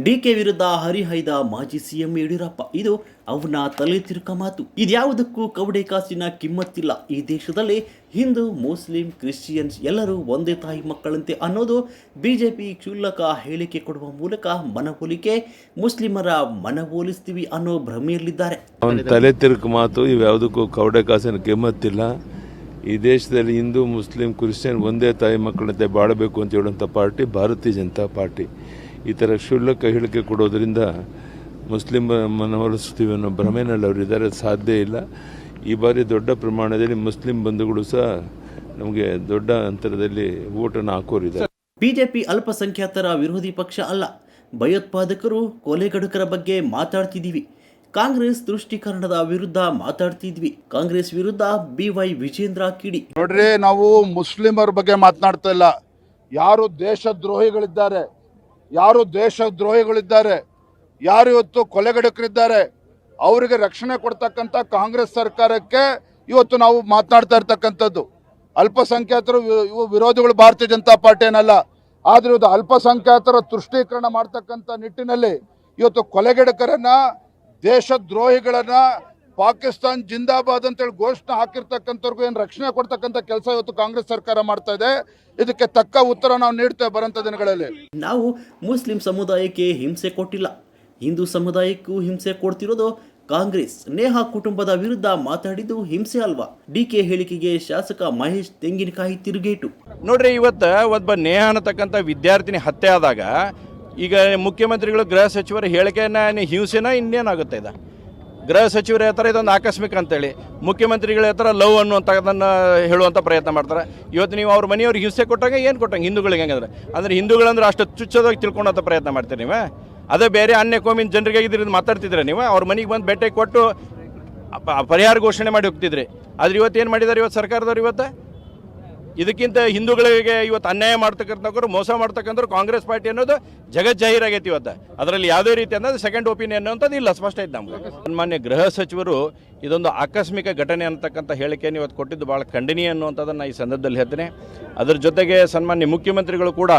DK ವಿರುದ್ಧ ಹರಿಹಾಯ್ದ ಮಾಜಿ CM Yediyurappa. ಇದು ಅವನ ತಲೆ ತಿರುಕ ಮಾತು. ಇದ್ಯಾವುದಕ್ಕೂ ಕವಡೆ ಕಾಸಿನ ಕಿಮ್ಮತ್ತಿಲ್ಲ. ಈ ದೇಶದಲ್ಲಿ ಹಿಂದೂ, ಮುಸ್ಲಿಂ, ಕ್ರಿಶ್ಚಿಯನ್ಸ್ ಎಲ್ಲರೂ ಒಂದೇ ತಾಯಿ ಮಕ್ಕಳಂತೆ ಅನ್ನೋದು ಬಿಜೆಪಿ ಕ್ಷುಲ್ಲಕ ಹೇಳಿಕೆ ಕೊಡುವ ಮೂಲಕ ಮನವೊಲಿಕೆ. ಮುಸ್ಲಿಮರ ಮನವೊಲಿಸ್ತೀವಿ ಅನ್ನೋ ಭ್ರಮೆಯಲ್ಲಿದ್ದಾರೆ. ಅವನ ತಲೆ ತಿರುಕು ಮಾತು. ಇವ್ಯಾವುದಕ್ಕೂ ಕವಡೆ ಕಾಸಿನ ಕಿಮ್ಮತ್ತಿಲ್ಲ. ಈ ದೇಶದಲ್ಲಿ ಹಿಂದೂ, ಮುಸ್ಲಿಂ, ಕ್ರಿಶ್ಚಿಯನ್ ಒಂದೇ ತಾಯಿ ಮಕ್ಕಳಂತೆ ಬಾಳಬೇಕು ಅಂತ ಹೇಳುವಂಥ ಪಾರ್ಟಿ ಭಾರತೀಯ ಜನತಾ ಪಾರ್ಟಿ. ಈ ಥರ ಕ್ಷುಲ್ಲಕ ಹೇಳಿಕೆ ಕೊಡೋದ್ರಿಂದ ಮುಸ್ಲಿಂ ಮನವೊಲಿಸ್ತೀವಿ ಅನ್ನೋ ಭ್ರಮೆನಲ್ಲಿ ಅವರಿದ್ದಾರೆ. ಸಾಧ್ಯ ಇಲ್ಲ. ಈ ಬಾರಿ ದೊಡ್ಡ ಪ್ರಮಾಣದಲ್ಲಿ ಮುಸ್ಲಿಂ ಬಂಧುಗಳು ಸಹ ನಮಗೆ ದೊಡ್ಡ ಅಂತರದಲ್ಲಿ ಓಟನ್ನು ಹಾಕೋರಿದ್ದಾರೆ. ಬಿಜೆಪಿ ಅಲ್ಪಸಂಖ್ಯಾತರ ವಿರೋಧಿ ಪಕ್ಷ ಅಲ್ಲ. ಭಯೋತ್ಪಾದಕರು, ಕೊಲೆಗಡುಕರ ಬಗ್ಗೆ ಮಾತಾಡ್ತಿದ್ದೀವಿ. ಕಾಂಗ್ರೆಸ್ ತುಷ್ಟೀಕರಣದ ವಿರುದ್ಧ ಮಾತಾಡ್ತಿದ್ವಿ. ಕಾಂಗ್ರೆಸ್ ವಿರುದ್ಧ BY ವಿಜೇಂದ್ರ ಕಿಡಿ. ನೋಡ್ರಿ, ನಾವು ಮುಸ್ಲಿಮರ ಬಗ್ಗೆ ಮಾತನಾಡ್ತಾ ಇಲ್ಲ. ಯಾರು ದೇಶದ್ರೋಹಿಗಳಿದ್ದಾರೆ, ಯಾರು ಇವತ್ತು ಕೊಲೆಗಡುಕರಿದ್ದಾರೆ, ಅವರಿಗೆ ರಕ್ಷಣೆ ಕೊಡ್ತಕ್ಕಂಥ ಕಾಂಗ್ರೆಸ್ ಸರ್ಕಾರಕ್ಕೆ ಇವತ್ತು ನಾವು ಮಾತನಾಡ್ತಾ ಇರ್ತಕ್ಕಂಥದ್ದು. ಅಲ್ಪಸಂಖ್ಯಾತರು ಇವು ವಿರೋಧಿಗಳು ಭಾರತೀಯ ಜನತಾ ಪಾರ್ಟಿ ಏನಲ್ಲ. ಆದ್ರೆ ಇವತ್ತು ಅಲ್ಪಸಂಖ್ಯಾತರ ತುಷ್ಟೀಕರಣ ಮಾಡ್ತಕ್ಕಂಥ ನಿಟ್ಟಿನಲ್ಲಿ ಇವತ್ತು ಕೊಲೆಗಡುಕರನ್ನ, ದೇಶದ್ರೋಹಿಗಳನ್ನ ಪಾಕಿಸ್ತಾನ್ ಜಿಂದಾಬಾದ್ ಅಂತೇಳಿ ಘೋಷಣೆ ಹಾಕಿರ್ತಕ್ಕಂಥವ್ರಿಗೂ ಏನು ರಕ್ಷಣೆ ಕೊಡ್ತಕ್ಕಂಥ ಕೆಲಸ ಇವತ್ತು ಕಾಂಗ್ರೆಸ್ ಸರ್ಕಾರ ಮಾಡ್ತಾ ಇದೆ. ಇದಕ್ಕೆ ತಕ್ಕ ಉತ್ತರ ನಾವು ನೀಡ್ತೇವೆ ಬರಂತ ದಿನಗಳಲ್ಲಿ. ನಾವು ಮುಸ್ಲಿಂ ಸಮುದಾಯಕ್ಕೆ ಹಿಂಸೆ ಕೊಟ್ಟಿಲ್ಲ, ಹಿಂದೂ ಸಮುದಾಯಕ್ಕೂ ಹಿಂಸೆ ಕೊಡ್ತಿರೋದು ಕಾಂಗ್ರೆಸ್. ನೇಹಾ ಕುಟುಂಬದ ವಿರುದ್ಧ ಮಾತಾಡಿದ್ದು ಹಿಂಸೆ ಅಲ್ವಾ? ಡಿಕೆ ಹೇಳಿಕೆಗೆ ಶಾಸಕ ಮಹೇಶ್ ತೆಂಗಿನಕಾಯಿ ತಿರುಗೇಟು. ನೋಡ್ರಿ, ಇವತ್ತು ಒಬ್ಬ ನೇಹಾ ಅನ್ನತಕ್ಕಂಥ ವಿದ್ಯಾರ್ಥಿನಿ ಹತ್ಯೆ ಆದಾಗ ಈಗ ಮುಖ್ಯಮಂತ್ರಿಗಳು ಗೃಹ ಸಚಿವರ ಹೇಳಿಕೆಯನ್ನು ಹಿಂಸೆನ ಇನ್ನೇನಾಗುತ್ತೆ? ಇದು ಗೃಹ ಸಚಿವರು ಹೇಳ್ತಾರೆ ಇದೊಂದು ಆಕಸ್ಮಿಕ ಅಂತೇಳಿ, ಮುಖ್ಯಮಂತ್ರಿಗಳ ಹತ್ರ ಲವ್ ಅನ್ನುವಂಥದ್ದನ್ನು ಹೇಳುವಂಥ ಪ್ರಯತ್ನ ಮಾಡ್ತಾರೆ. ಇವತ್ತು ನೀವು ಅವ್ರ ಮನೆಯವ್ರಿಗೆ ಹಿಂಸೆ ಕೊಟ್ಟಾಗ ಏನು ಕೊಟ್ಟಂಗೆ ಹಿಂದೂಗಳಿಗೆ ಹೆಂಗಂದ್ರೆ ಅಂದರೆ ಹಿಂದೂಗಳಂದ್ರೆ ಅಷ್ಟು ತುಚ್ಛವಾಗಿ ತಿಳ್ಕೊಳ್ಳೋಂಥ ಪ್ರಯತ್ನ ಮಾಡ್ತೀರಿ ನೀವು. ಅದೇ ಬೇರೆ ಅನ್ಯ ಕೋಮಿನ ಜನರಿಗೆ ಇದರಿಂದ ಮಾತಾಡ್ತಿದ್ರೆ ನೀವು ಅವ್ರ ಮನೆಗೆ ಬಂದು ಭೇಟಿ ಕೊಟ್ಟು ಪರಿಹಾರ ಘೋಷಣೆ ಮಾಡಿ ಹೋಗ್ತಿದ್ರಿ. ಆದ್ರೆ ಇವತ್ತು ಏನು ಮಾಡಿದ್ದಾರೆ ಇವತ್ತು ಸರ್ಕಾರದವ್ರು? ಇವತ್ತು ಇದಕ್ಕಿಂತ ಹಿಂದೂಗಳಿಗೆ ಇವತ್ತು ಅನ್ಯಾಯ ಮಾಡ್ತಕ್ಕಂಥವ್ರು, ಮೋಸ ಮಾಡ್ತಕ್ಕಂಥವ್ರು ಕಾಂಗ್ರೆಸ್ ಪಾರ್ಟಿ ಅನ್ನೋದು ಜಗಜ್ಜಾಹೀರಾಗೈತಿ ಇವತ್ತು. ಅದರಲ್ಲಿ ಯಾವುದೇ ರೀತಿ ಅನ್ನೋದು ಸೆಕೆಂಡ್ ಒಪಿನಿಯನ್ ಅನ್ನೋಂಥದ್ದು ಇಲ್ಲ, ಸ್ಪಷ್ಟ ಐತೆ ನಮ್ಗೆ. ಸನ್ಮಾನ್ಯ ಗೃಹ ಸಚಿವರು ಇದೊಂದು ಆಕಸ್ಮಿಕ ಘಟನೆ ಅಂತಕ್ಕಂಥ ಹೇಳಿಕೆಯನ್ನು ಇವತ್ತು ಕೊಟ್ಟಿದ್ದು ಭಾಳ ಖಂಡನೀಯ ಅನ್ನುವಂಥದ್ದನ್ನು ಈ ಸಂದರ್ಭದಲ್ಲಿ ಹೇಳ್ತೇನೆ. ಅದರ ಜೊತೆಗೆ ಸನ್ಮಾನ್ಯ ಮುಖ್ಯಮಂತ್ರಿಗಳು ಕೂಡ